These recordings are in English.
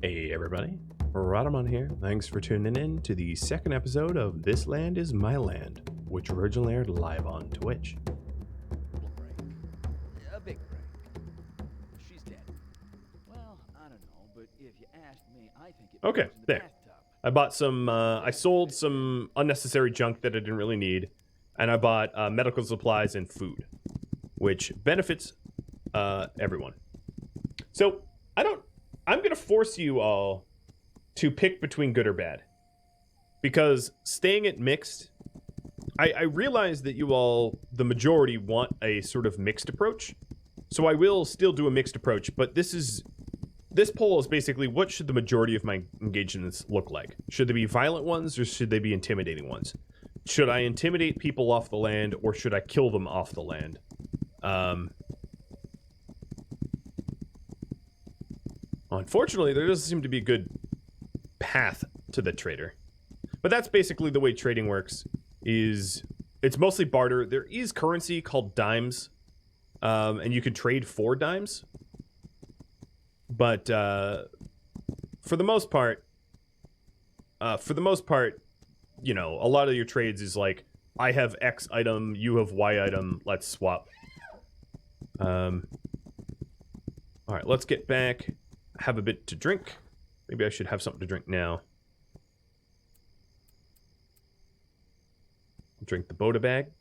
Hey everybody, Rhadamant here. Thanks for tuning in to the second episode of This Land Is My Land, which originally aired live on Twitch. A big break. She's dead. Well, I don't know, but if you ask me, I think it Okay, belongs in the there. bathtub. I bought some, I sold some unnecessary junk that I didn't really need, and I bought medical supplies and food, which benefits everyone. So, I'm going to force you all to pick between good or bad. Because staying at mixed, I realize that you all, the majority, want a sort of mixed approach. So I will still do a mixed approach, but this poll is basically what should the majority of my engagements look like? Should they be violent ones or should they be intimidating ones? Should I intimidate people off the land or should I kill them off the land? Unfortunately, there doesn't seem to be a good path to the trader. But that's basically the way trading works, is it's mostly barter. There is currency called dimes, and you can trade for dimes. But for the most part, you know, a lot of your trades is like, I have X item, you have Y item, let's swap. All right, let's get back. Have a bit to drink. Maybe I should have something to drink now. Drink the Boda bag.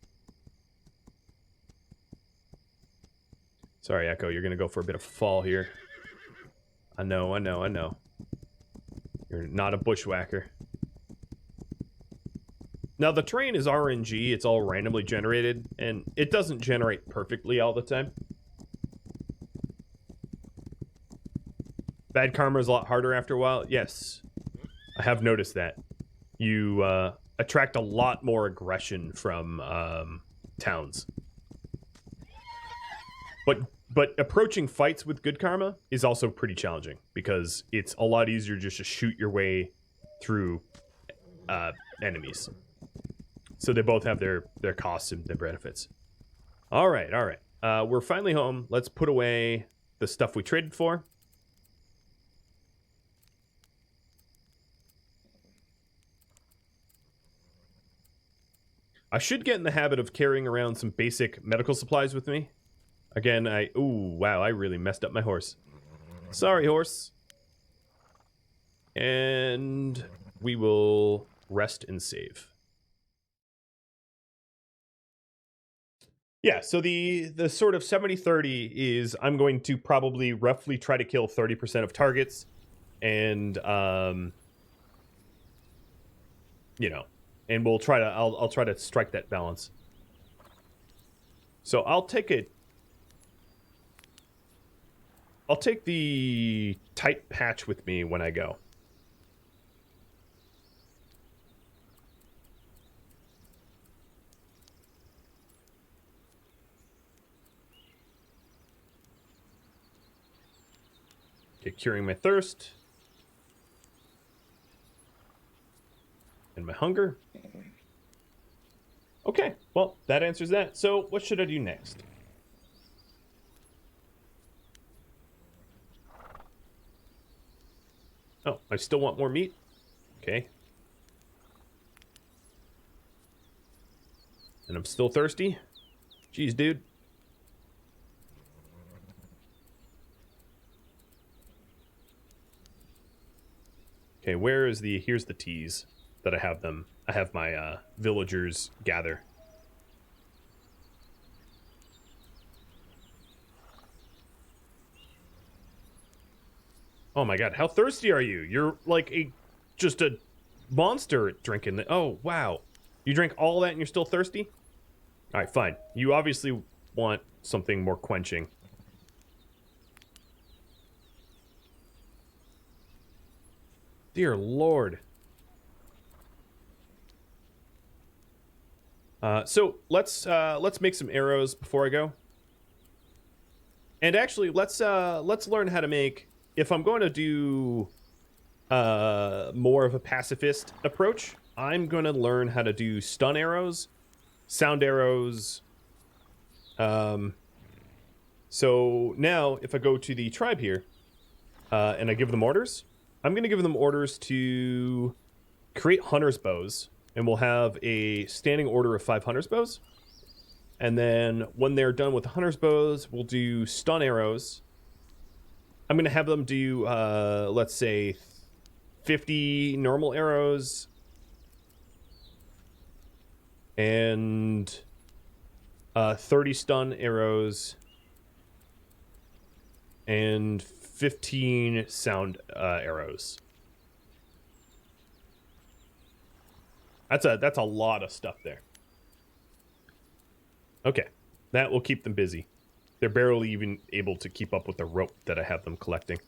Sorry, Echo, you're gonna go for a bit of fall here. I know. You're not a bushwhacker. Now, the terrain is RNG. It's all randomly generated, and it doesn't generate perfectly all the time. Bad karma is a lot harder after a while. Yes, I have noticed that. You attract a lot more aggression from towns. But approaching fights with good karma is also pretty challenging because it's a lot easier just to shoot your way through enemies. So they both have their costs and their benefits. All right. We're finally home. Let's put away the stuff we traded for. I should get in the habit of carrying around some basic medical supplies with me. Again, ooh, wow, I really messed up my horse. Sorry, horse. And we will rest and save. Yeah, so the sort of 70-30 is I'm going to probably roughly try to kill 30% of targets. And, you know, and we'll try to, I'll try to strike that balance. So I'll take the tight patch with me when I go. Okay, curing my thirst. And my hunger. Okay, well, that answers that. So, what should I do next? Oh, I still want more meat? Okay. And I'm still thirsty? Jeez, dude. Okay, here's the teas that I have my villagers gather. Oh my god, how thirsty are you? You're like just a monster at drinking. Oh, wow. You drank all that and you're still thirsty? Alright, fine. You obviously want something more quenching. Dear Lord. So let's make some arrows before I go. And actually, let's learn how to make. If I'm going to do more of a pacifist approach, I'm going to learn how to do stun arrows, sound arrows. So now, if I go to the tribe here, and I give them orders, I'm going to give them orders to create hunter's bows, and we'll have a standing order of 5 hunter's bows. And then when they're done with the hunter's bows, we'll do stun arrows. I'm going to have them do, let's say, 50 normal arrows and 30 stun arrows and 15 sound arrows. That's a lot of stuff there. Okay, that will keep them busy. They're barely even able to keep up with the rope that I have them collecting.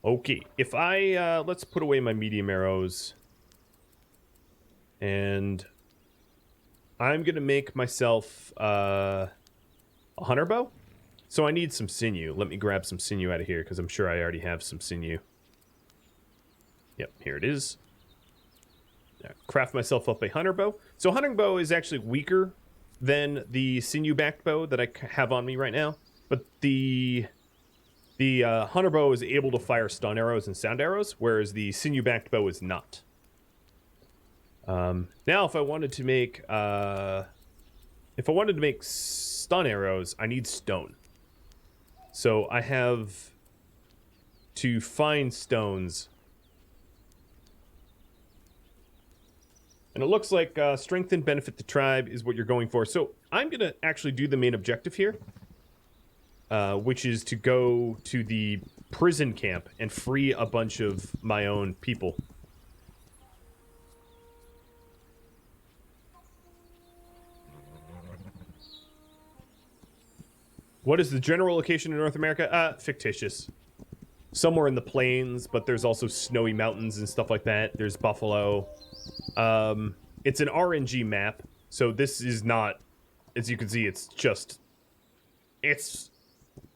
Okay, if I, let's put away my medium arrows. And I'm going to make myself a hunter bow. So I need some sinew. Let me grab some sinew out of here, because I'm sure I already have some sinew. Yep, here it is. Craft myself up a hunter bow. So hunting bow is actually weaker than the sinew-backed bow that I have on me right now. But the hunter bow is able to fire stun arrows and sound arrows, whereas the sinew-backed bow is not. Now, if I wanted to make stun arrows, I need stone. So I have to find stones. And it looks like strength and benefit the tribe is what you're going for. So I'm going to actually do the main objective here, which is to go to the prison camp and free a bunch of my own people. What is the general location in North America? Fictitious. Somewhere in the plains, but there's also snowy mountains and stuff like that. There's buffalo. It's an RNG map, so this is not, as you can see, it's,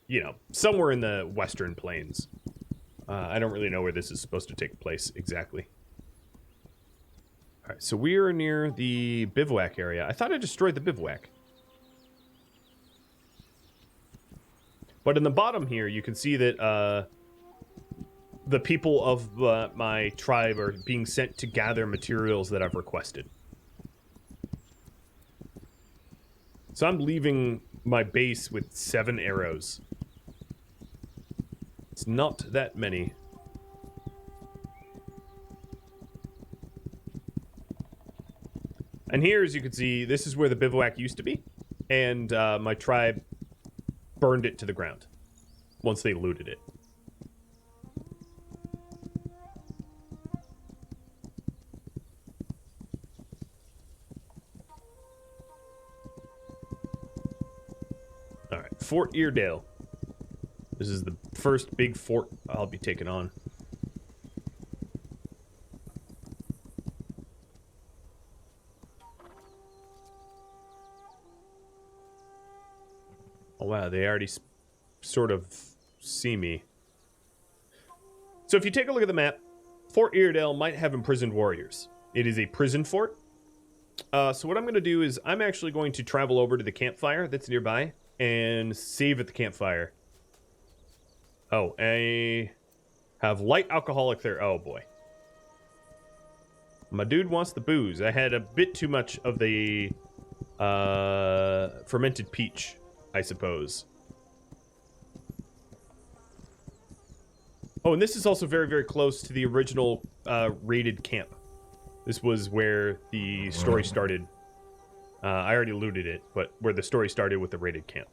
you know, somewhere in the western plains. I don't really know where this is supposed to take place exactly. Alright, so we are near the bivouac area. I thought I destroyed the bivouac. But in the bottom here, you can see that, the people of my tribe are being sent to gather materials that I've requested. So I'm leaving my base with 7 arrows. It's not that many. And here, as you can see, this is where the bivouac used to be. And my tribe burned it to the ground once they looted it. Alright, Fort Eardale. This is the first big fort I'll be taking on. Oh wow, they already sort of see me. So if you take a look at the map, Fort Eardale might have imprisoned warriors. It is a prison fort. So what I'm going to do is I'm actually going to travel over to the campfire that's nearby and save at the campfire. Oh, I have light alcoholic there. Oh boy. My dude wants the booze. I had a bit too much of the fermented peach, I suppose. Oh, and this is also very, very close to the original raided camp. This was where the story started. I already looted it, but where the story started with the raided camp.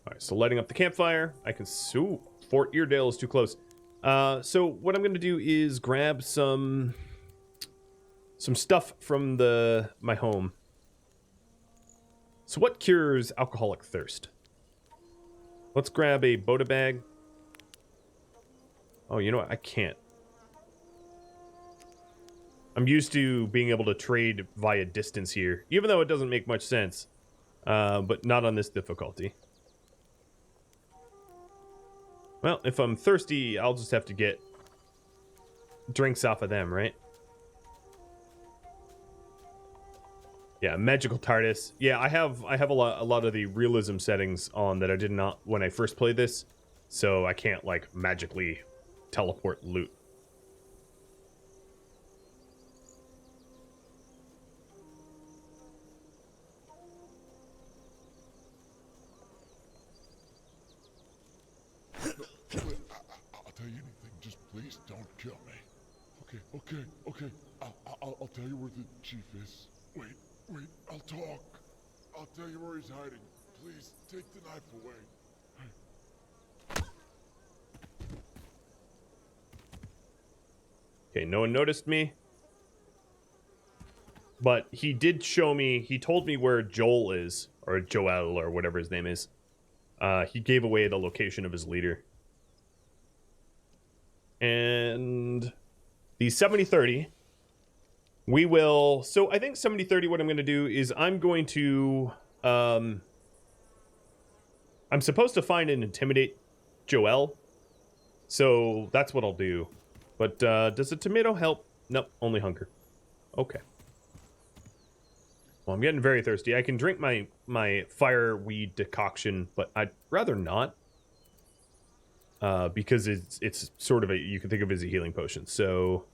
Alright, so lighting up the campfire. I can... Ooh, Fort Eardale is too close. So what I'm going to do is grab some stuff from my home. So what cures alcoholic thirst? Let's grab a Boda bag. Oh, you know what? I can't. I'm used to being able to trade via distance here, even though it doesn't make much sense. But not on this difficulty. Well, if I'm thirsty, I'll just have to get drinks off of them, right? Yeah, magical TARDIS. Yeah, I have a lot of the realism settings on that I did not when I first played this, so I can't like magically teleport loot. Wait, I'll tell you anything. Just please don't kill me. Okay. I'll tell you where the chief is. Wait, I'll talk. I'll tell you where he's hiding. Please, take the knife away. Okay, no one noticed me. But he did show me, he told me where Joel is, or Joel, or whatever his name is. He gave away the location of his leader. And the 7030, we will, so I think 7030, what I'm going to do is I'm going to, I'm supposed to find and intimidate Joel. So that's what I'll do. But does a tomato help? Nope, only hunger. Okay. Well, I'm getting very thirsty. I can drink my fireweed decoction, but I'd rather not. Because it's sort of a, you can think of it as a healing potion. So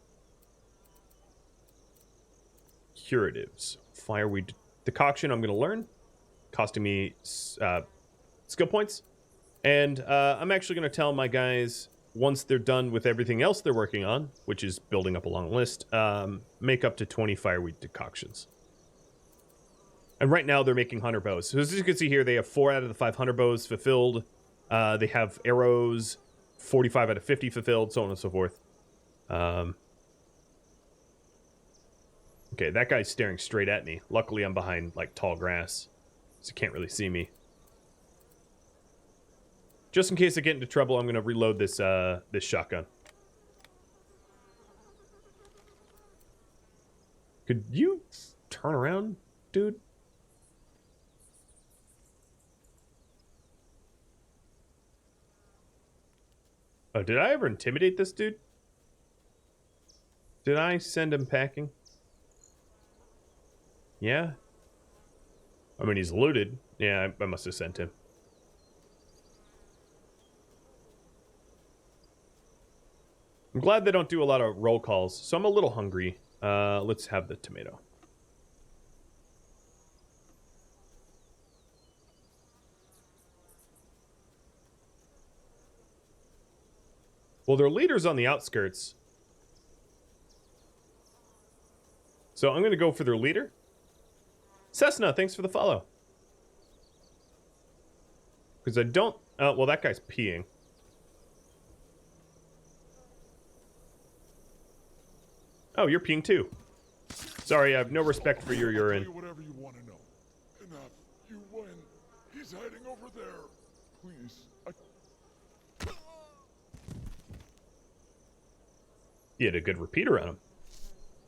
curatives, fireweed decoction. I'm gonna learn, costing me skill points, and I'm actually gonna tell my guys once they're done with everything else they're working on, which is building up a long list. Make up to 20 fireweed decoctions. And right now they're making hunter bows. So as you can see here, they have 4 out of the 5 hunter bows fulfilled. They have arrows, 45 out of 50 fulfilled, so on and so forth. Okay, that guy's staring straight at me. Luckily, I'm behind, like, tall grass, so he can't really see me. Just in case I get into trouble, I'm going to reload this, this shotgun. Could you turn around, dude? Oh, did I ever intimidate this dude? Did I send him packing? Yeah. I mean, he's looted. Yeah, I must have sent him. I'm glad they don't do a lot of roll calls, so I'm a little hungry. Let's have the tomato. Well, their leader's on the outskirts. So I'm going to go for their leader. Cessna, thanks for the follow. Because I don't... well, that guy's peeing. Oh, you're peeing too. Sorry, I have no respect for your urine. I'll tell you whatever you want to know. Enough. You win. He's hiding over there. Please. He had a good repeater on him.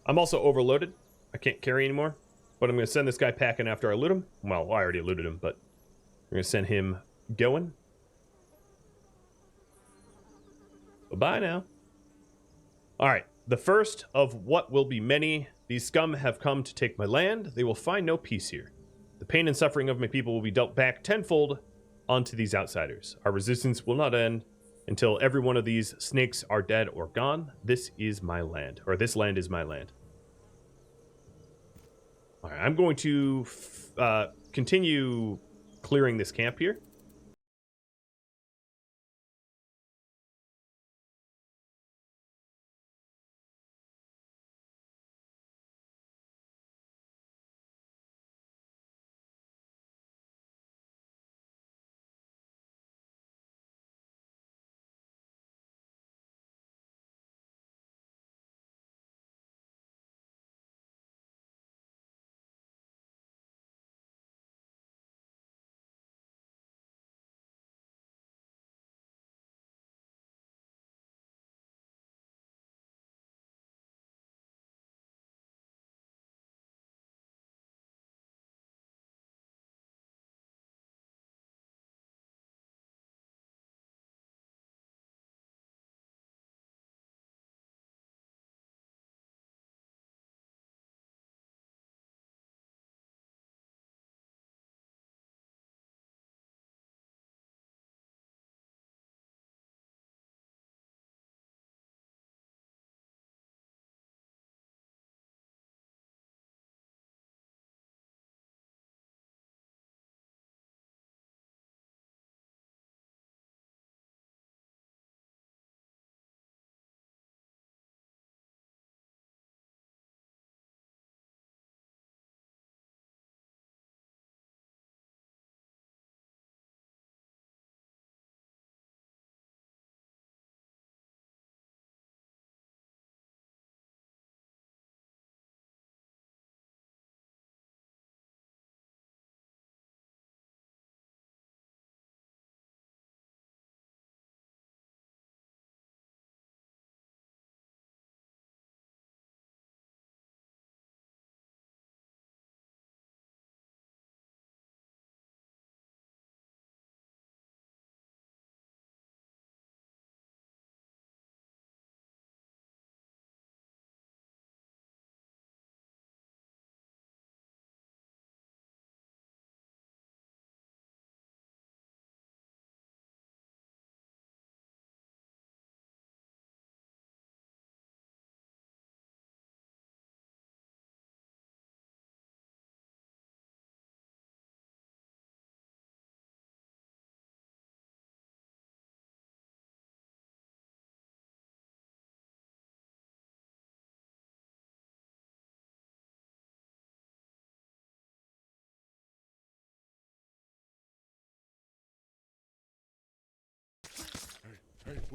I'm also overloaded. I can't carry anymore. But I'm going to send this guy packing after I loot him. Well, I already looted him, but I'm going to send him going. Bye-bye now. All right. The first of what will be many. These scum have come to take my land. They will find no peace here. The pain and suffering of my people will be dealt back tenfold onto these outsiders. Our resistance will not end until every one of these snakes are dead or gone. This is my land, or this land is my land. All right, I'm going to continue clearing this camp here.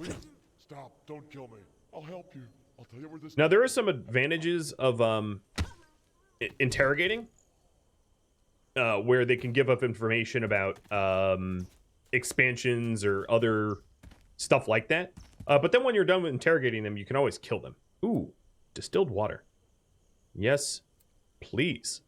Please, stop. Don't kill me. I'll help you. I'll tell you where this... Now, there are some advantages of interrogating, where they can give up information about expansions or other stuff like that. But then when you're done with interrogating them, you can always kill them. Ooh, distilled water. Yes, please.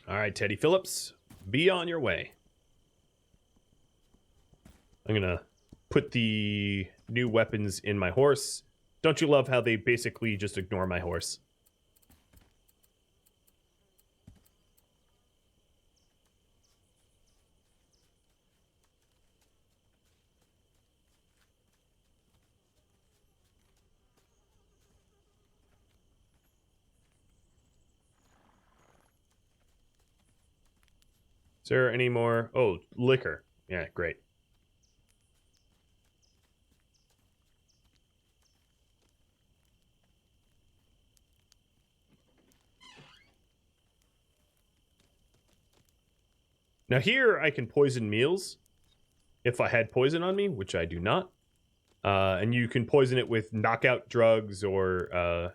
All right, Teddy Phillips, be on your way. I'm gonna put the new weapons in my horse. Don't you love how they basically just ignore my horse? Is there any more? Oh, liquor. Yeah, great. Now here I can poison meals if I had poison on me, which I do not. And you can poison it with knockout drugs or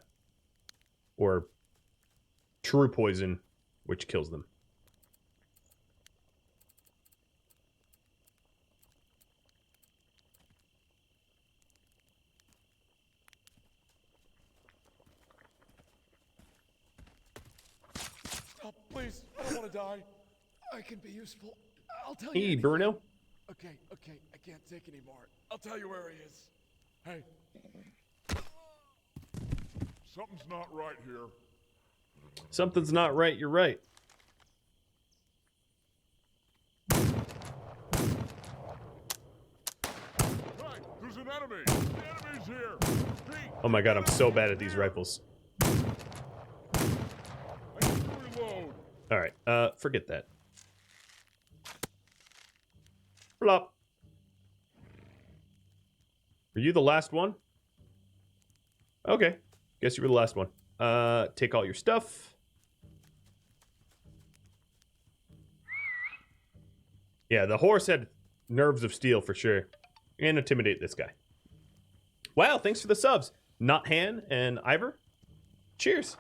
true poison, which kills them. Stop, please. I don't want to die. I can be useful. I'll tell you. Hey, anything. Bruno. Okay, I can't take any more. I'll tell you where he is. Hey. Something's not right here. Something's not right, you're right. Right, there's an enemy. The enemy's here. Pete, Oh my god, I'm so bad at these rifles. I need to reload. Alright, forget that. Flop. Were you the last one? Okay. Guess you were the last one. Take all your stuff. Yeah, the horse had nerves of steel for sure. And intimidate this guy. Wow, thanks for the subs. Not Han and Ivor. Cheers.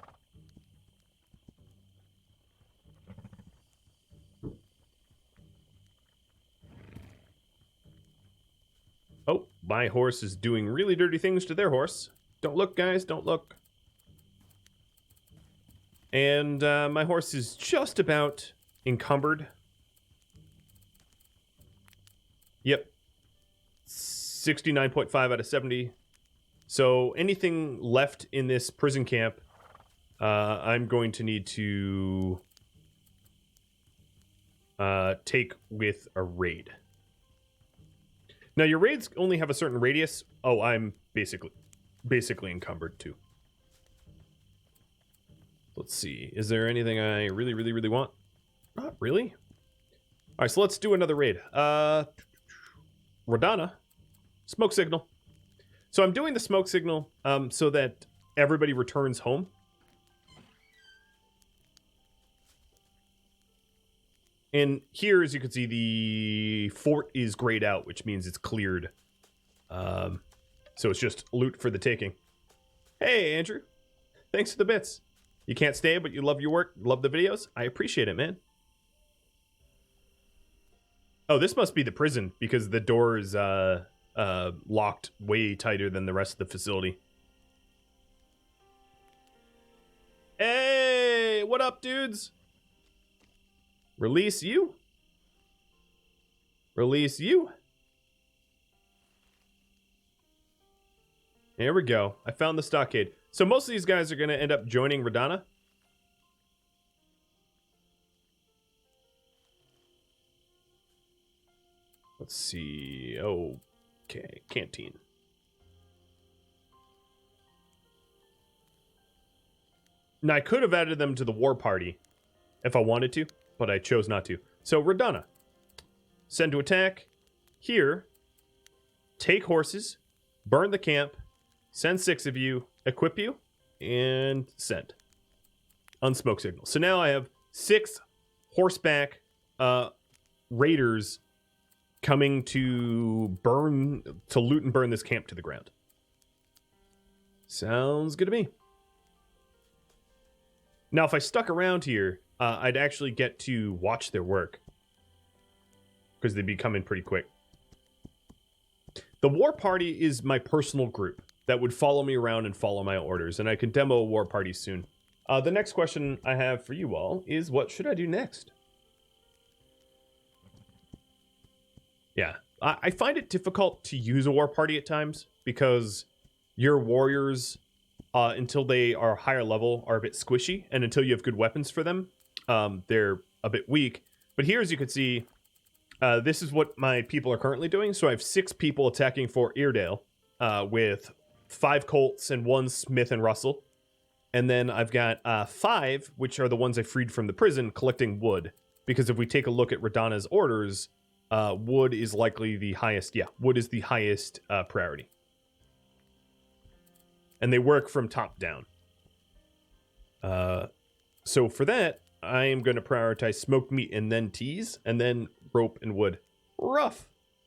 Oh, my horse is doing really dirty things to their horse. Don't look, guys, don't look. And my horse is just about encumbered. Yep. 69.5 out of 70. So anything left in this prison camp, I'm going to need to take with a raid. Now, your raids only have a certain radius. Oh, I'm basically encumbered too. Let's see. Is there anything I really want? Not really. All right, so let's do another raid. Rhadamant. Smoke signal. So I'm doing the smoke signal so that everybody returns home. And here, as you can see, the fort is grayed out, which means it's cleared. So it's just loot for the taking. Hey, Andrew. Thanks for the bits. You can't stay, but you love your work, love the videos. I appreciate it, man. Oh, this must be the prison, because the door is locked way tighter than the rest of the facility. Hey, what up, dudes? Release you? Release you? There we go. I found the stockade. So most of these guys are going to end up joining Rhadamant. Let's see. Okay, canteen. Now, I could have added them to the war party if I wanted to, but I chose not to. So, Rhadamant. Send to attack. here, take horses, burn the camp, send 6 of you, equip you, and send. Unsmoke signal. So now I have 6 horseback raiders coming to loot and burn this camp to the ground. Sounds good to me. Now, if I stuck around here, I'd actually get to watch their work, because they'd be coming pretty quick. The war party is my personal group that would follow me around and follow my orders, and I can demo a war party soon. The next question I have for you all is, what should I do next? Yeah, I find it difficult to use a war party at times, because your warriors, until they are higher level, are a bit squishy, and until you have good weapons for them, they're a bit weak. But here, as you can see, this is what my people are currently doing. So I have 6 people attacking Fort Eardale, with 5 Colts and 1 Smith and Russell. And then I've got 5, which are the ones I freed from the prison, collecting wood. Because if we take a look at Radana's orders, wood is likely the highest. Yeah, wood is the highest priority. And they work from top down. So for that, I am going to prioritize smoked meat and then teas, and then rope and wood. Rough.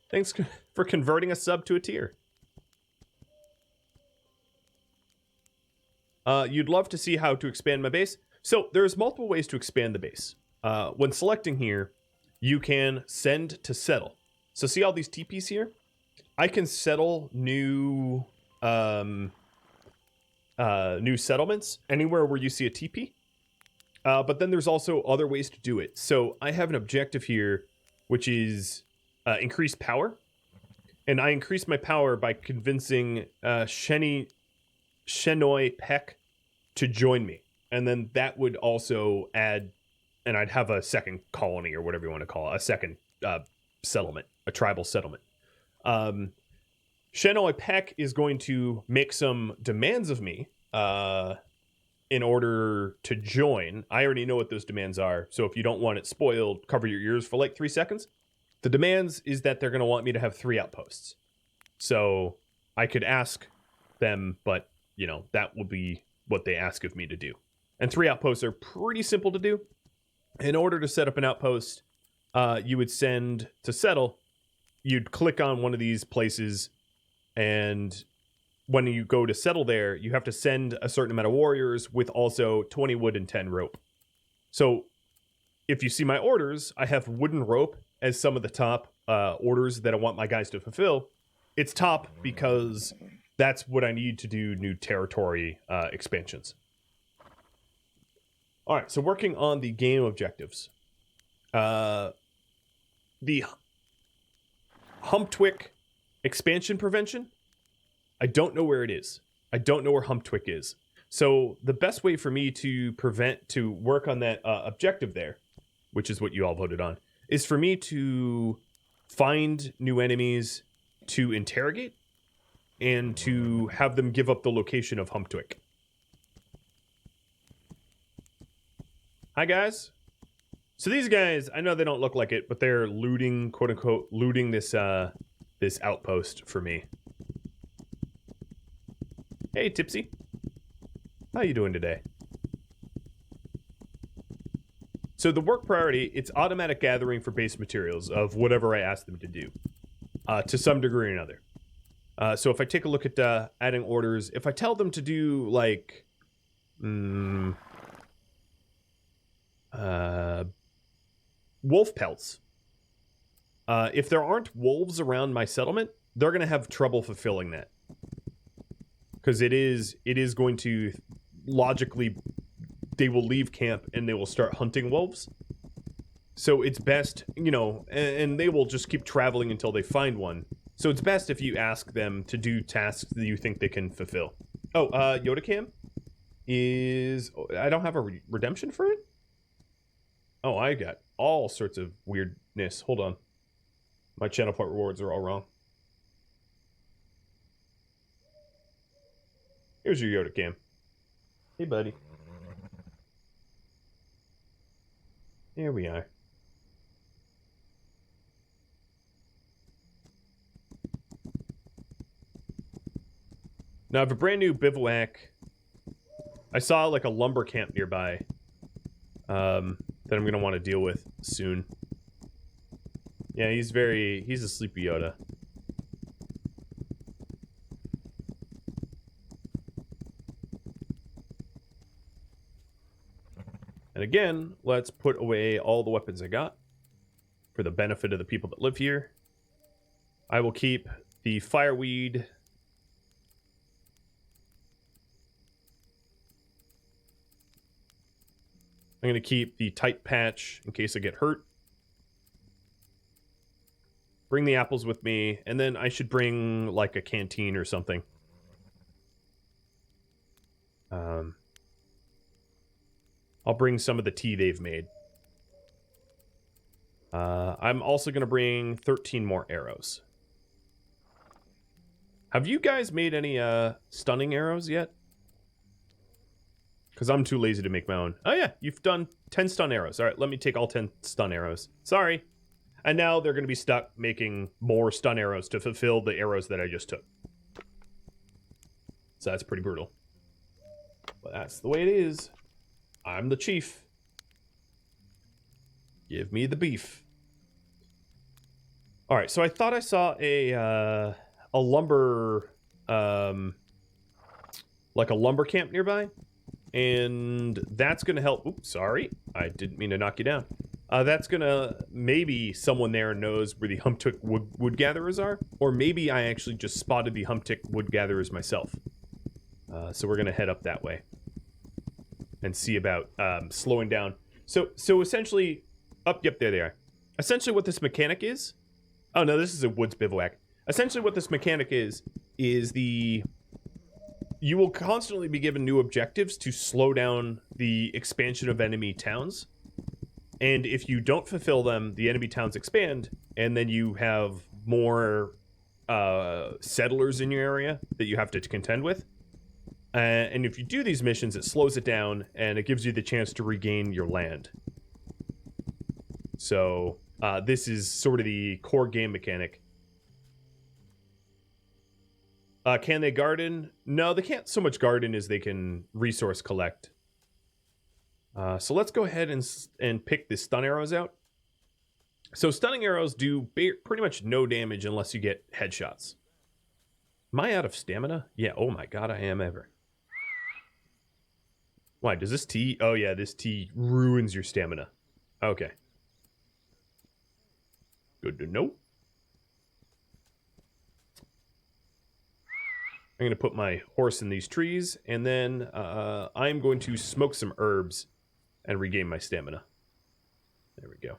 Thanks for converting a sub to a tier. You'd love to see how to expand my base. So there's multiple ways to expand the base. When selecting here, you can send to settle. So see all these TPs here? I can settle new settlements anywhere where you see a TP. But then there's also other ways to do it. So I have an objective here, which is increase power. And I increase my power by convincing Shenoi Peck to join me. And then that would also add, and I'd have a second colony, or whatever you want to call it, a second settlement, a tribal settlement. Shenoi Peck is going to make some demands of me in order to join. I already know what those demands are, so if you don't want it spoiled, cover your ears for like 3 seconds. The demands is that they're going to want me to have 3 outposts. So I could ask them, but, you know, that will be what they ask of me to do. And 3 outposts are pretty simple to do. In order to set up an outpost, you would send to settle. You'd click on one of these places, and when you go to settle there, you have to send a certain amount of warriors with also 20 wood and 10 rope. So if you see my orders, I have wood and rope as some of the top orders that I want my guys to fulfill. It's top because that's what I need to do new territory expansions. All right, so working on the game objectives. The Humptwick expansion prevention, I don't know where it is. I don't know where Humptwick is. So the best way for me to work on that objective there, which is what you all voted on, is for me to find new enemies to interrogate and to have them give up the location of Humptwick. Hi, guys. So these guys, I know they don't look like it, but they're looting, quote unquote, looting this this outpost for me. Hey, Tipsy. How you doing today? So the work priority, it's automatic gathering for base materials of whatever I ask them to do, to some degree or another. So if I take a look at adding orders, if I tell them to do like, wolf pelts. If there aren't wolves around my settlement, they're going to have trouble fulfilling that. Because it is going to, logically, they will leave camp and they will start hunting wolves. So it's best, you know, and they will just keep traveling until they find one. So it's best if you ask them to do tasks that you think they can fulfill. Oh, Yodacam is, I don't have a redemption for it? Oh, I got all sorts of weirdness. Hold on. My channel point rewards are all wrong. Here's your Yoda cam. Hey, buddy. Here we are. Now I have a brand new bivouac. I saw like a lumber camp nearby that I'm gonna want to deal with soon. Yeah, he's a sleepy Yoda. And again, let's put away all the weapons I got for the benefit of the people that live here. I will keep the fireweed. I'm going to keep the tight patch in case I get hurt. Bring the apples with me, and then I should bring like a canteen or something. I'll bring some of the tea they've made. I'm also going to bring 13 more arrows. Have you guys made any stunning arrows yet? Because I'm too lazy to make my own. Oh yeah, you've done 10 stun arrows. All right, let me take all 10 stun arrows. Sorry. And now they're going to be stuck making more stun arrows to fulfill the arrows that I just took. So that's pretty brutal. But that's the way it is. I'm the chief. Give me the beef. All right, so I thought I saw a lumber, like a lumber camp nearby, and that's gonna help. Oops, sorry, I didn't mean to knock you down. That's gonna, maybe someone there knows where the Humptick wood gatherers are, or maybe I actually just spotted the Humptick wood gatherers myself. So we're gonna head up that way and see about slowing down. So essentially, yep, there they are. Essentially what this mechanic is, oh no, this is a woods bivouac. Essentially what this mechanic is you will constantly be given new objectives to slow down the expansion of enemy towns. And if you don't fulfill them, the enemy towns expand, and then you have more settlers in your area that you have to contend with. And if you do these missions, it slows it down, and it gives you the chance to regain your land. So, this is sort of the core game mechanic. Can they garden? No, they can't so much garden as they can resource collect. So let's go ahead and pick the stun arrows out. So stunning arrows do pretty much no damage unless you get headshots. Am I out of stamina? Yeah, oh my god, I am ever. Why, does this tea? Oh yeah, this tea ruins your stamina. Okay. Good to know. I'm going to put my horse in these trees, and then I'm going to smoke some herbs and regain my stamina. There we go.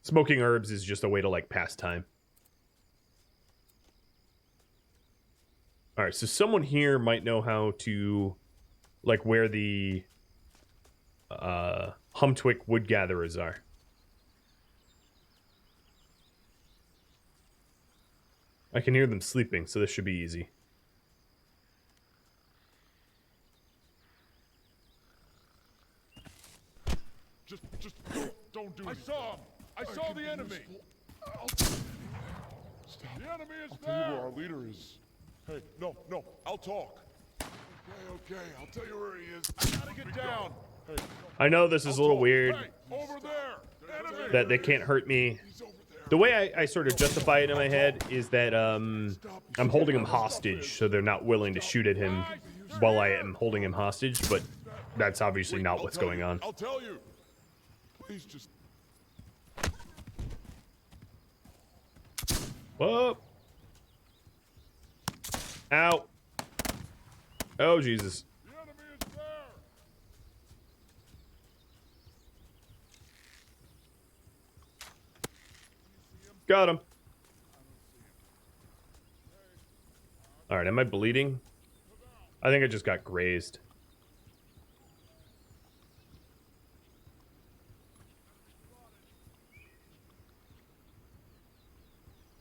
Smoking herbs is just a way to, like, pass time. Alright, so someone here might know how to, like, where the Humptick wood gatherers are. I can hear them sleeping, so this should be easy. Just don't do anything. I saw the enemy. Stop. The enemy is there. I'll tell you where our leader is. Hey, no, I'll talk. Okay, I'll tell you where he is. I gotta get down. Hey, I know this is a little weird. Hey, over there. Enemy. That they can't hurt me. The way I sort of justify it in my head is that I'm holding him hostage, so they're not willing to shoot at him while I am holding him hostage, but that's obviously not what's going on. I'll tell you. Please just... Whoa! Ow! Oh, Jesus. The enemy is there. Got him. Alright, am I bleeding? I think I just got grazed.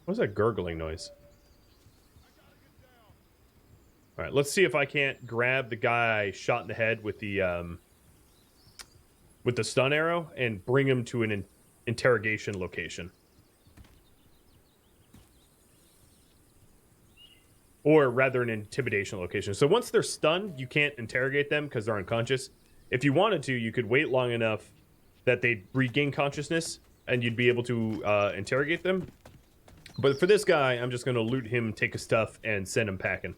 What's that gurgling noise? Alright, let's see if I can't grab the guy shot in the head with the stun arrow and bring him to an interrogation location. or rather an intimidation location. So once they're stunned, you can't interrogate them because they're unconscious. If you wanted to, you could wait long enough that they'd regain consciousness and you'd be able to interrogate them. But for this guy, I'm just going to loot him, take his stuff, and send him packing.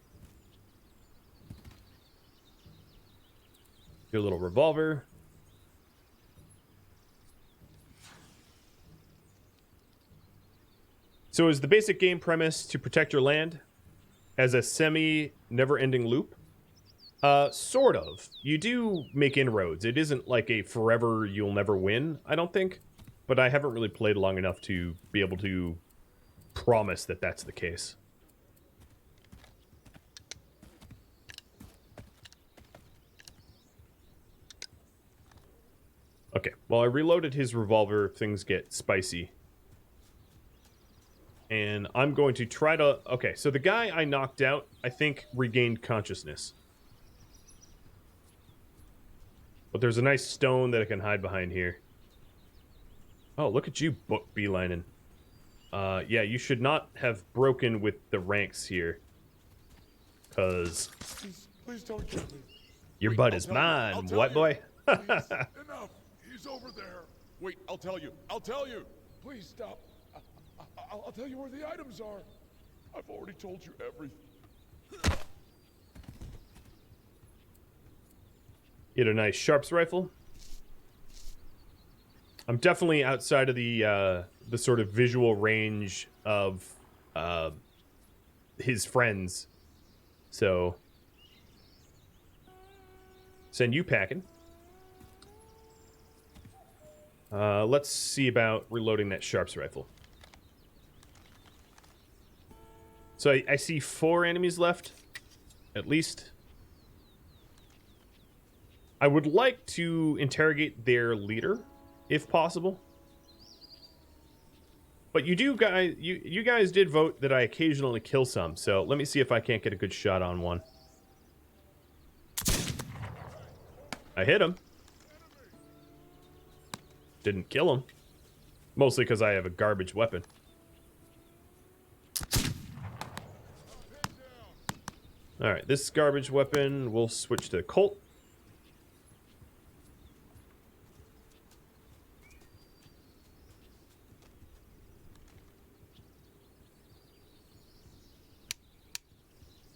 Your little revolver. So is the basic game premise to protect your land as a semi-never-ending loop? Sort of. You do make inroads. It isn't like a forever you'll never win, I don't think. But I haven't really played long enough to be able to promise that that's the case. Okay, well, I reloaded his revolver. Things get spicy. And I'm going to try to... Okay, so the guy I knocked out, I think, regained consciousness. But there's a nice stone that I can hide behind here. Oh, look at you, book beelining. Yeah, you should not have broken with the ranks here. Because... Please don't kill me. Your butt is mine, white boy. Please, enough. He's over there. Wait, I'll tell you. I'll tell you. Please stop. I'll tell you where the items are. I've already told you everything. Get a nice sharps rifle. I'm definitely outside of the sort of visual range of his friends. So send you packing. Let's see about reloading that sharps rifle. So I see 4 enemies left, at least. I would like to interrogate their leader, if possible. But you guys did vote that I occasionally kill some, so let me see if I can't get a good shot on one. I hit him. Didn't kill him. Mostly because I have a garbage weapon. Alright, this garbage weapon, we'll switch to Colt.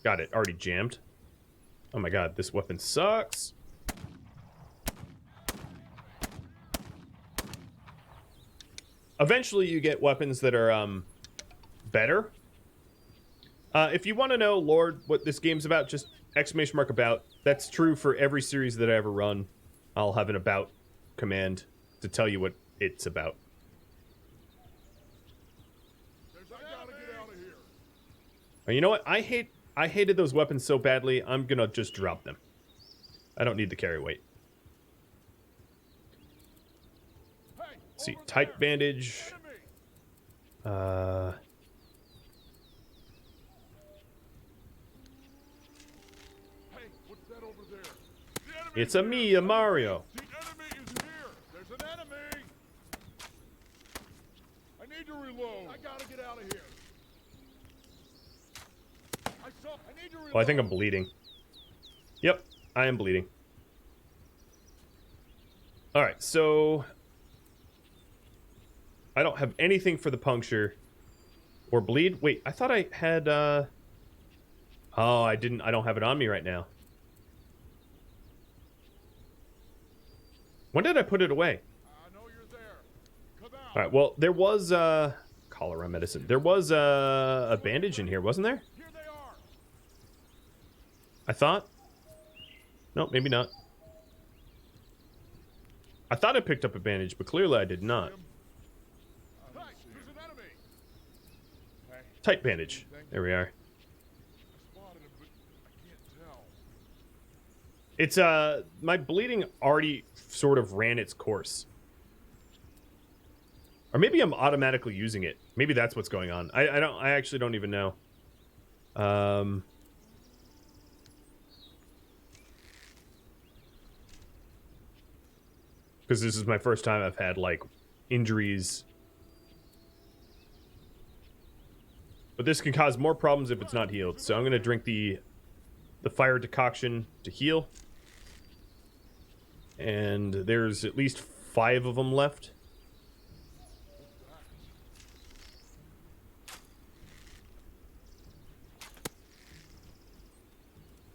Got it, already jammed. Oh my god, this weapon sucks. Eventually you get weapons that are, better. If you want to know, Lord, what this game's about, just exclamation mark about. That's true for every series that I ever run. I'll have an about command to tell you what it's about. I gotta get out of here. You know what? I hated those weapons so badly, I'm gonna just drop them. I don't need the carry weight. Hey, Let's see, over tight there. bandage. Enemy. Hey, what's that over there? The enemy It's is a me, here. a Mario. The enemy is here. There's an enemy. I need to reload. I gotta get out of here. I need to reload. Oh, I think I'm bleeding. Yep, I am bleeding. Alright, so... I don't have anything for the puncture. Or bleed. Wait, I thought I had, Oh, I didn't. I don't have it on me right now. When did I put it away? I know you're there. Come out. Alright, well, there was, cholera medicine. There was, a bandage in here, wasn't there? Here they are. I thought? No, maybe not. I thought I picked up a bandage, but clearly I did not. Hey, there's an enemy. Hey, Tight bandage. There we are. I spotted him, but I can't tell. It's, my bleeding already sort of ran its course. Or maybe I'm automatically using it. Maybe that's what's going on. I actually don't even know. Because this is my first time I've had, like, injuries. But this can cause more problems if it's not healed. So I'm going to drink the fire decoction to heal. And there's at least 5 of them left.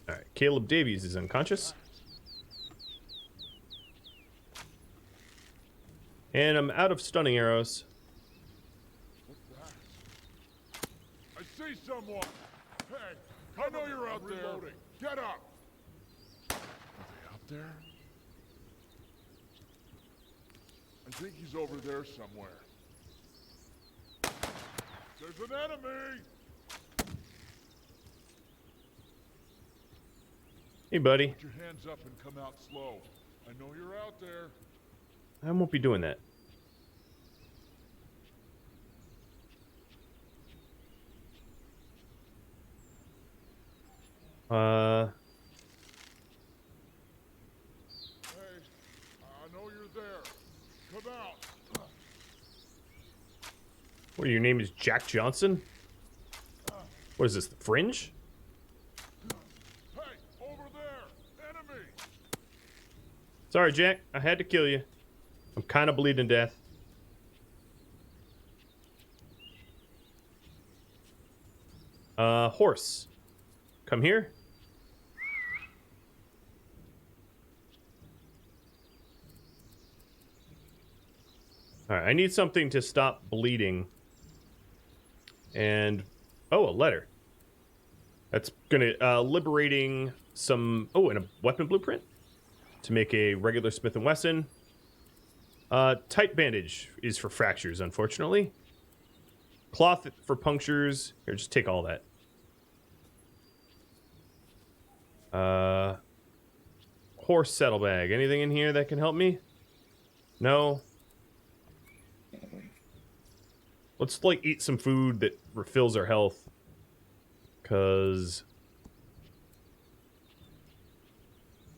Alright, Caleb Davies is unconscious. And I'm out of stunning arrows. I see someone! Hey, I know you're out there! Get up! Are they out there? I think he's over there somewhere. There's an enemy! Hey, buddy. Put your hands up and come out slow. I know you're out there. I won't be doing that. Hey, I know you're there. Come out. What, your name is Jack Johnson? What is this, the Fringe? Hey, over there! Enemy! Sorry, Jack. I had to kill you. I'm kind of bleeding to death. Horse. Come here. Alright, I need something to stop bleeding. And... oh, a letter. That's gonna... liberating some... oh, and a weapon blueprint. To make a regular Smith & Wesson. Tight bandage is for fractures, unfortunately. Cloth for punctures. Here, just take all that. Horse saddlebag. Anything in here that can help me? No. Let's, like, eat some food that refills our health. 'Cause...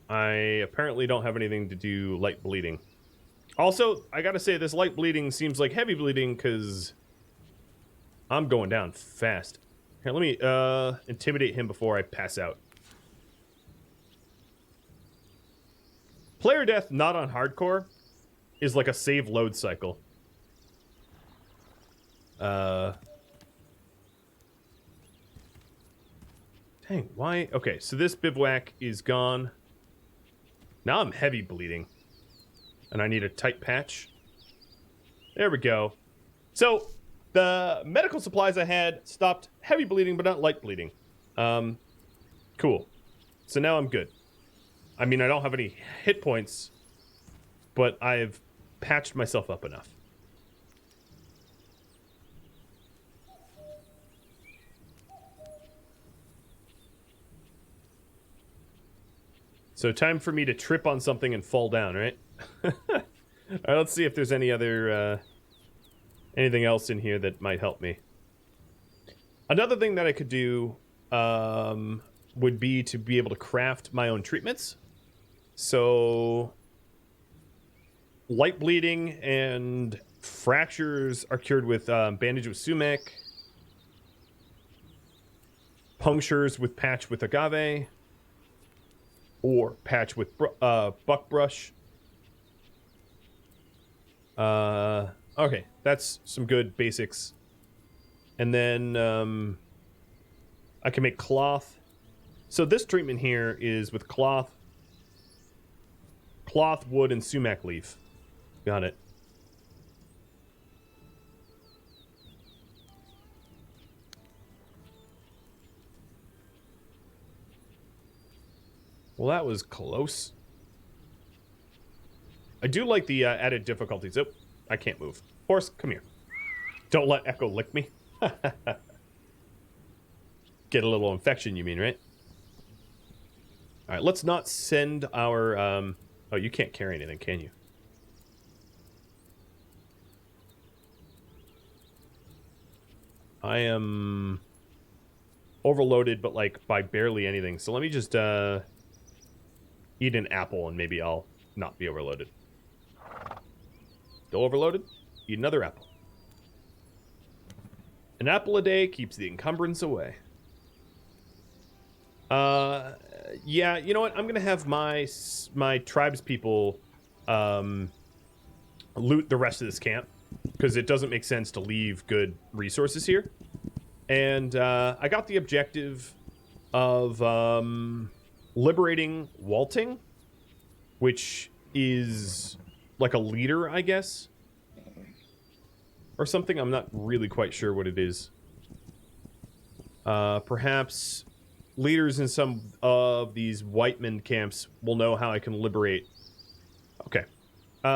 I apparently don't have anything to do light bleeding. Also, I gotta say, this light bleeding seems like heavy bleeding, because I'm going down fast. Here, let me, intimidate him before I pass out. Player death not on hardcore is like a save load cycle. Dang, why? Okay, so this bivouac is gone. Now I'm heavy bleeding. And I need a tight patch. There we go. So, the medical supplies I had stopped heavy bleeding, but not light bleeding. Cool. So now I'm good. I mean, I don't have any hit points, but I've patched myself up enough. So time for me to trip on something and fall down, right? Alright, let's see if there's any other, anything else in here that might help me. Another thing that I could do, would be to be able to craft my own treatments. So, light bleeding and fractures are cured with, bandage with sumac. Punctures with patch with agave. Or patch with buckbrush. Okay, that's some good basics. And then I can make cloth. So this treatment here is with cloth, wood, and sumac leaf. Got it. Well, that was close. I do like the added difficulties. Oh, I can't move. Horse, come here. Don't let Echo lick me. Get a little infection, you mean, right? Alright, let's not send our... oh, you can't carry anything, can you? I am... overloaded, but, like, by barely anything. So let me just, eat an apple, and maybe I'll not be overloaded. Still overloaded? Eat another apple. An apple a day keeps the encumbrance away. Yeah, you know what? I'm gonna have my tribes people loot the rest of this camp because it doesn't make sense to leave good resources here. And I got the objective of liberating Walting, which is like a leader, I guess, or something. I'm not really quite sure what it is. Perhaps leaders in some of these Whiteman camps will know how I can liberate. Okay.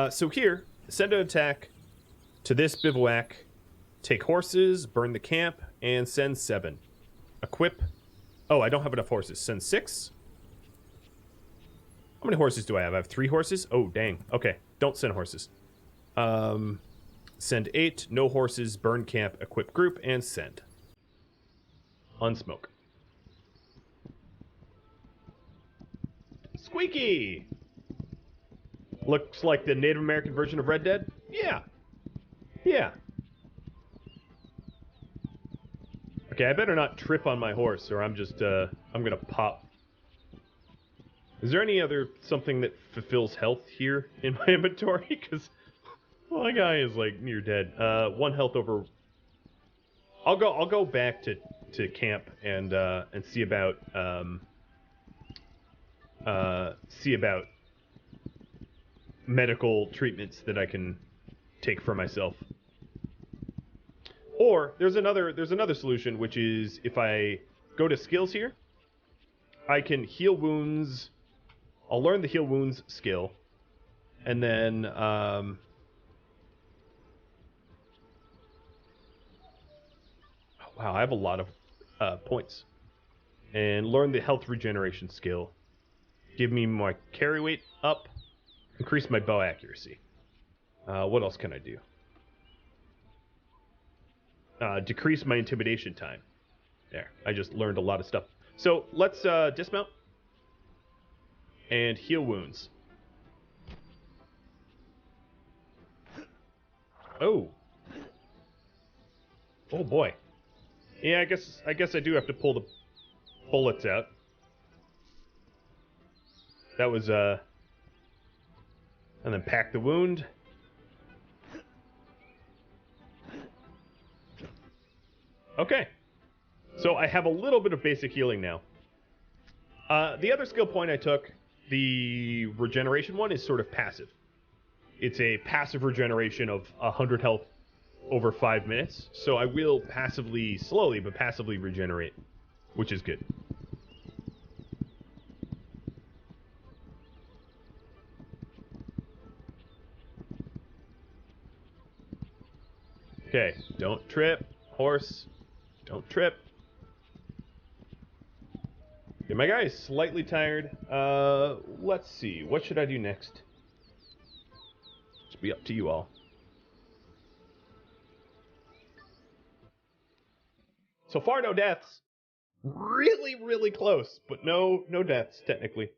So here, send an attack to this bivouac, take horses, burn the camp, and send 7. Equip. Oh, I don't have enough horses. Send 6. How many horses do I have? I have 3 horses? Oh, dang. Okay, don't send horses. Send 8, no horses, burn camp, equip group, and send. Unsmoke. Squeaky! Looks like the Native American version of Red Dead? Yeah. Yeah. Okay, I better not trip on my horse, or I'm just, I'm gonna pop. Is there any other something that fulfills health here in my inventory? Because my guy is, like, near dead. 1 health over... I'll go back to camp and see about, medical treatments that I can take for myself. Or there's another solution, which is if I go to skills here, I can heal wounds. I'll learn the heal wounds skill, and then oh, wow, I have a lot of points. And learn the health regeneration skill. Give me my carry weight up. Increase my bow accuracy. What else can I do? Decrease my intimidation time. There, I just learned a lot of stuff. So let's dismount and heal wounds. Oh. Oh boy. Yeah, I guess I do have to pull the bullets out. That was and then pack the wound. Okay. So I have a little bit of basic healing now. The other skill point I took, the regeneration one, is sort of passive. It's a passive regeneration of 100 health over 5 minutes. So I will slowly, but passively regenerate, which is good. Okay, don't trip, horse. Don't trip. Okay, my guy is slightly tired. Let's see. What should I do next? It's be up to you all. So far, no deaths. Really, really close, but no deaths, technically.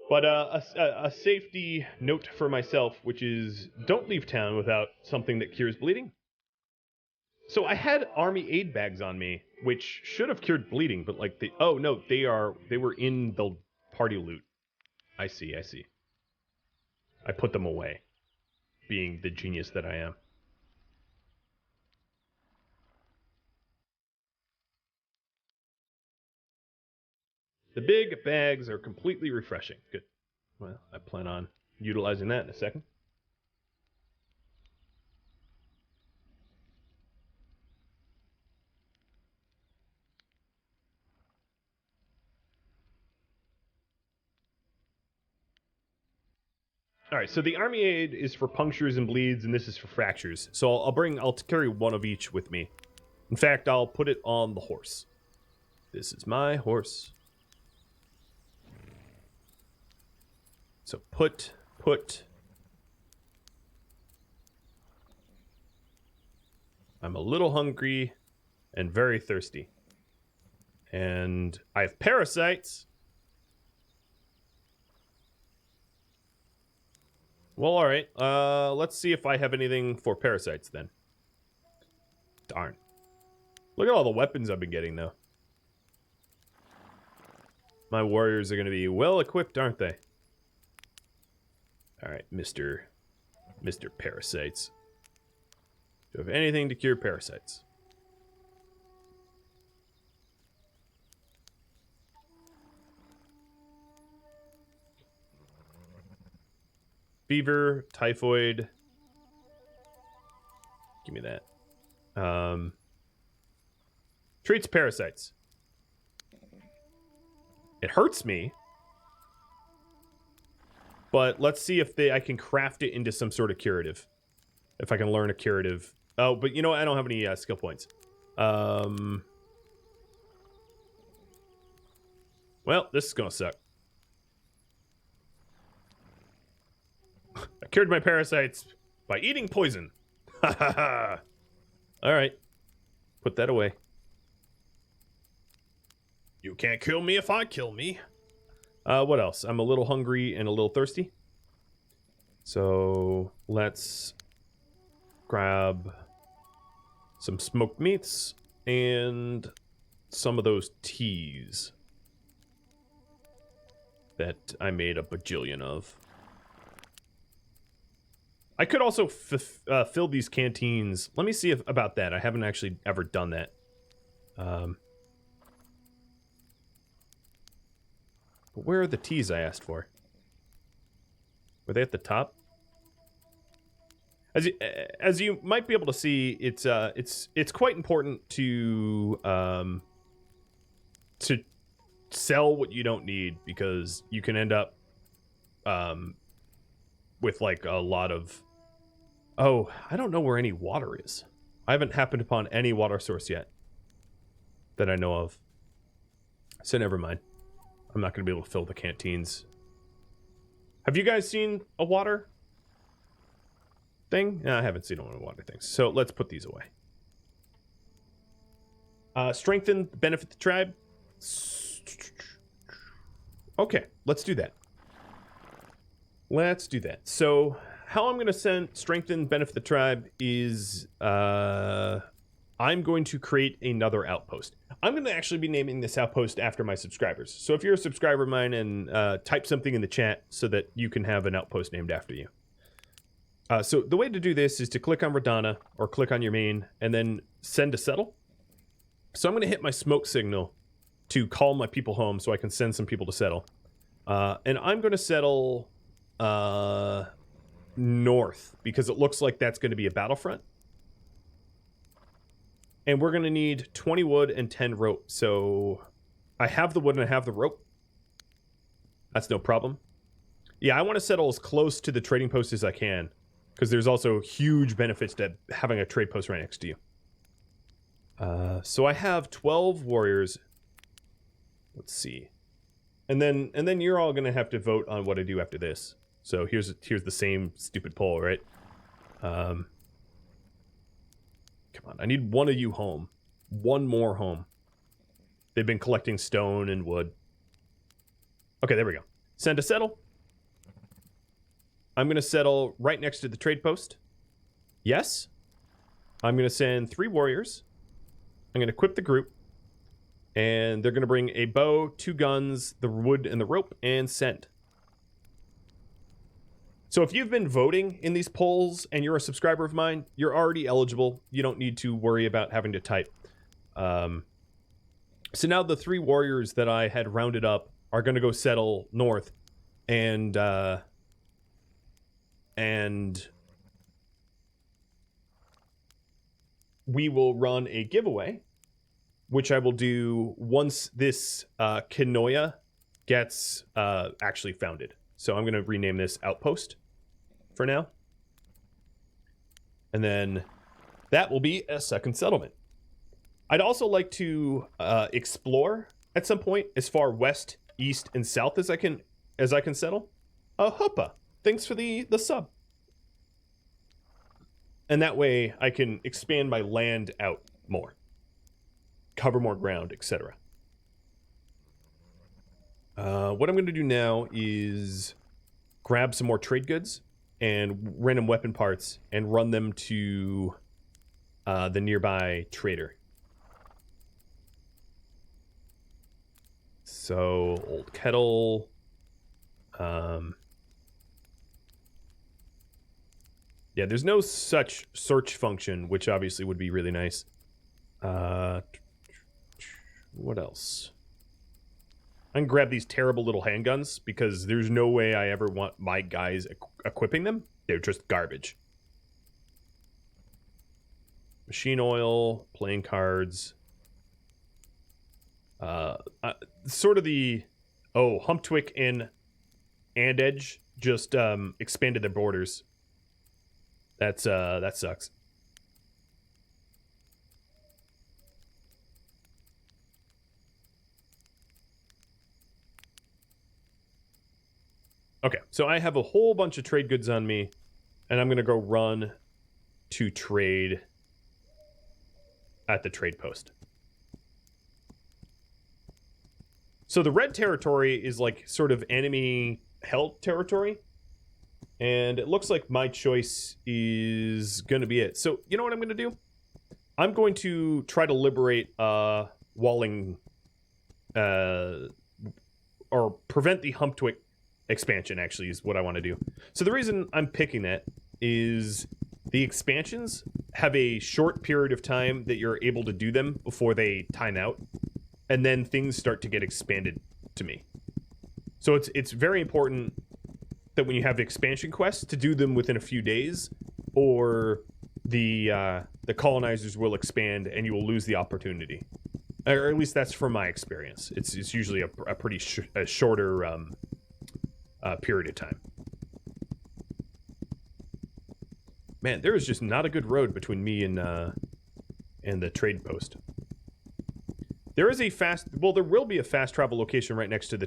But a safety note for myself, which is don't leave town without something that cures bleeding. So I had army aid bags on me, which should have cured bleeding, but like oh no, they were in the party loot. I see. I put them away, being the genius that I am. The big bags are completely refreshing. Good. Well, I plan on utilizing that in a second. All right, so the army aid is for punctures and bleeds, and this is for fractures. So I'll carry one of each with me. In fact, I'll put it on the horse. This is my horse. So put. I'm a little hungry and very thirsty. And I have parasites. Well, all right. Let's see if I have anything for parasites then. Darn. Look at all the weapons I've been getting, though. My warriors are going to be well equipped, aren't they? All right, Mr. Parasites. Do you have anything to cure parasites? Fever, typhoid. Give me that. Treats parasites. It hurts me. But let's see if I can craft it into some sort of curative. If I can learn a curative. Oh, but you know what? I don't have any skill points. Well, this is gonna suck. I cured my parasites by eating poison. Ha ha ha. Alright. Put that away. You can't kill me if I kill me. What else? I'm a little hungry and a little thirsty. So let's grab some smoked meats and some of those teas that I made a bajillion of. I could also fill these canteens. Let me see about that. I haven't actually ever done that. But where are the teas I asked for? Were they at the top? As you might be able to see, it's quite important to sell what you don't need, because you can end up with like a lot of... Oh, I don't know where any water is. I haven't happened upon any water source yet that I know of. So never mind. I'm not going to be able to fill the canteens. Have you guys seen a water thing? No, I haven't seen one of the water things. So let's put these away. Strengthen, benefit the tribe. Okay, let's do that. Let's do that. So how I'm going to strengthen, benefit the tribe is I'm going to create another outpost. I'm going to actually be naming this outpost after my subscribers. So if you're a subscriber of mine, and type something in the chat so that you can have an outpost named after you. So the way to do this is to click on Rhadamant or click on your main and then send to settle. So I'm going to hit my smoke signal to call my people home so I can send some people to settle. And I'm going to settle north because it looks like that's going to be a battlefront. And we're going to need 20 wood and 10 rope. So I have the wood and I have the rope. That's no problem. Yeah, I want to settle as close to the trading post as I can, because there's also huge benefits to having a trade post right next to you. So I have 12 warriors. Let's see. And then you're all going to have to vote on what I do after this. So here's the same stupid poll, right? Come on, I need one of you home. One more home. They've been collecting stone and wood. Okay, there we go. Send to settle. I'm going to settle right next to the trade post. Yes. I'm going to send 3 warriors. I'm going to equip the group. And they're going to bring a bow, 2 guns, the wood, and the rope, and send. So if you've been voting in these polls and you're a subscriber of mine, you're already eligible. You don't need to worry about having to type. So now the 3 warriors that I had rounded up are going to go settle north. And we will run a giveaway, which I will do once this Kanoya gets actually founded. So I'm going to rename this Outpost for now. And then that will be a second settlement. I'd also like to explore at some point as far west, east, and south as I can settle. Hoppa, thanks for the sub. And that way I can expand my land out more. Cover more ground, etc. What I'm going to do now is grab some more trade goods and random weapon parts and run them to the nearby trader. So, old kettle. Yeah, there's no such search function, which obviously would be really nice. What else? I can grab these terrible little handguns because there's no way I ever want my guys equipping them. They're just garbage. Machine oil, playing cards. Sort of the... Oh, Humptwick and Edge just expanded their borders. That sucks. Okay, so I have a whole bunch of trade goods on me, and I'm going to go run to trade at the trade post. So the red territory is like sort of enemy held territory, and it looks like my choice is going to be it. So you know what I'm going to do? I'm going to try to liberate Walling, or prevent the Humptwick expansion, actually, is what I want to do. So the reason I'm picking that is the expansions have a short period of time that you're able to do them before they time out, and then things start to get expanded to me. So it's very important that when you have expansion quests to do them within a few days, or the colonizers will expand and you will lose the opportunity. Or at least that's from my experience. It's usually a pretty shorter period of time. Man, there is just not a good road between me and the trade post. There is a there will be a fast travel location right next to the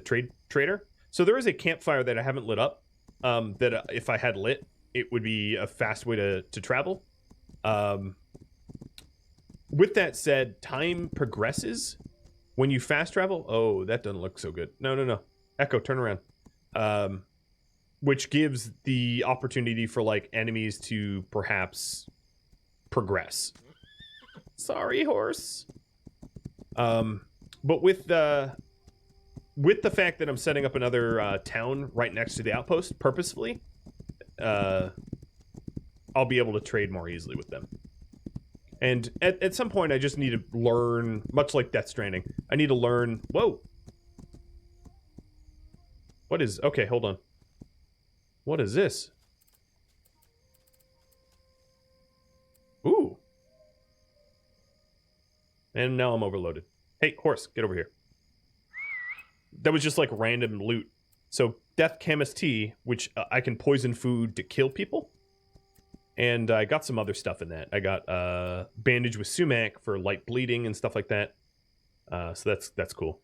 trader. So there is a campfire that I haven't lit up. That if I had lit, it would be a fast way to travel. With that said, time progresses when you fast travel. Oh, that doesn't look so good. No. Echo, turn around. Which gives the opportunity for like enemies to perhaps progress. Sorry, horse. But with the fact that I'm setting up another town right next to the outpost purposefully, I'll be able to trade more easily with them. And at some point, I just need to learn, much like Death Stranding, I need to learn... Whoa! What is... Okay, hold on. What is this? Ooh. And now I'm overloaded. Hey, horse, get over here. That was just like random loot. So, Death Chemist Tea, which I can poison food to kill people. And I got some other stuff in that. I got bandage with sumac for light bleeding and stuff like that. So that's cool.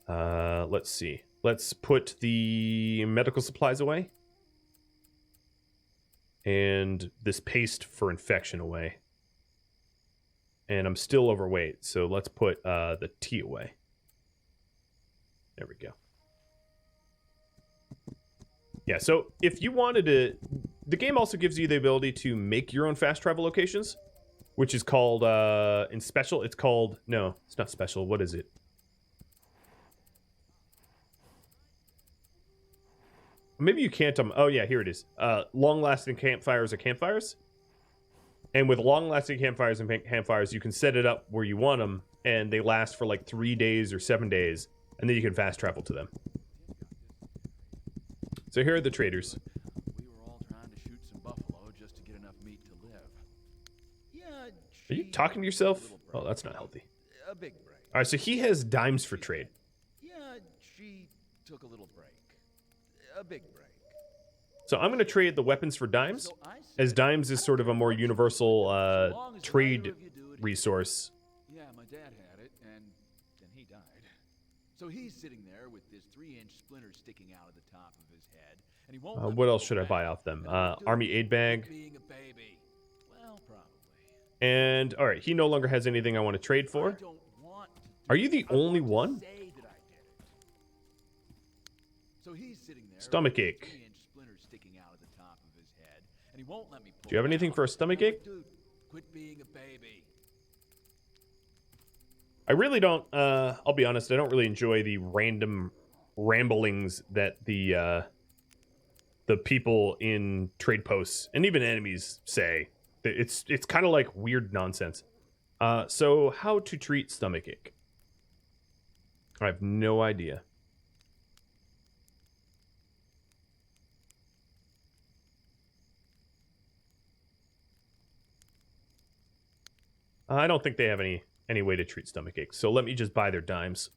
Let's see. Let's put the medical supplies away. And this paste for infection away. And I'm still overweight, so let's put the tea away. There we go. Yeah, so if you wanted to... The game also gives you the ability to make your own fast travel locations, which is called, in special, it's called... No, it's not special. What is it? Maybe you can't... oh, yeah, here it is. Long-lasting campfires are campfires. And with long-lasting campfires and campfires, you can set it up where you want them, and they last for like 3 days or 7 days, and then you can fast travel to them. So here are the traders. We were all trying to shoot some buffalo just to get enough meat to live. Yeah. Are you talking to yourself? Oh, that's not healthy. A big break. All right, so he has dimes for trade. Yeah, she took a little break. A big break. So I'm going to trade the weapons for dimes, as dimes is sort of a more universal trade resource. Yeah, my dad had it, and then he died. So he's sitting there with this 3-inch splinter sticking out of the top of his head, and he won't. What else should I buy off them? Army aid bag. Being a baby. Well, probably. And all right, he no longer has anything I want to trade for. I don't want to Are you the only one? say that I did it. So he's sitting there. Stomach ache. With a 3-inch splinter sticking out of the top of his head, and he won't let me pull Do you have anything it for a out. stomach ache? Dude, Quit being a baby. I really don't, I'll be honest, I don't really enjoy the random ramblings that the people in trade posts and even enemies say. It's kind of like weird nonsense. So how to treat stomachache? I have no idea. I don't think they have any way to treat stomachache. So let me just buy their dimes.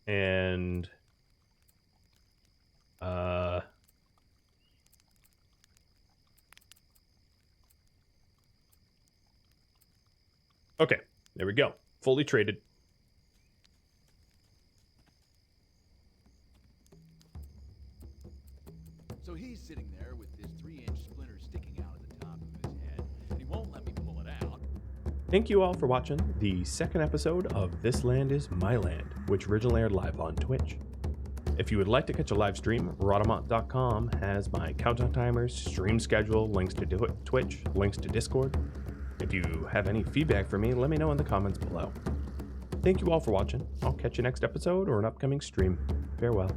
And okay, there we go. Fully traded. So he's sitting there with this 3-inch splinter sticking out of the top of his head, and he won't let me pull it out. Thank you all for watching the second episode of This Land Is My Land, which originally aired live on Twitch. If you would like to catch a live stream, Rhadamant.com has my countdown timers, stream schedule, links to Twitch, links to Discord. If you have any feedback for me, let me know in the comments below. Thank you all for watching. I'll catch you next episode or an upcoming stream. Farewell.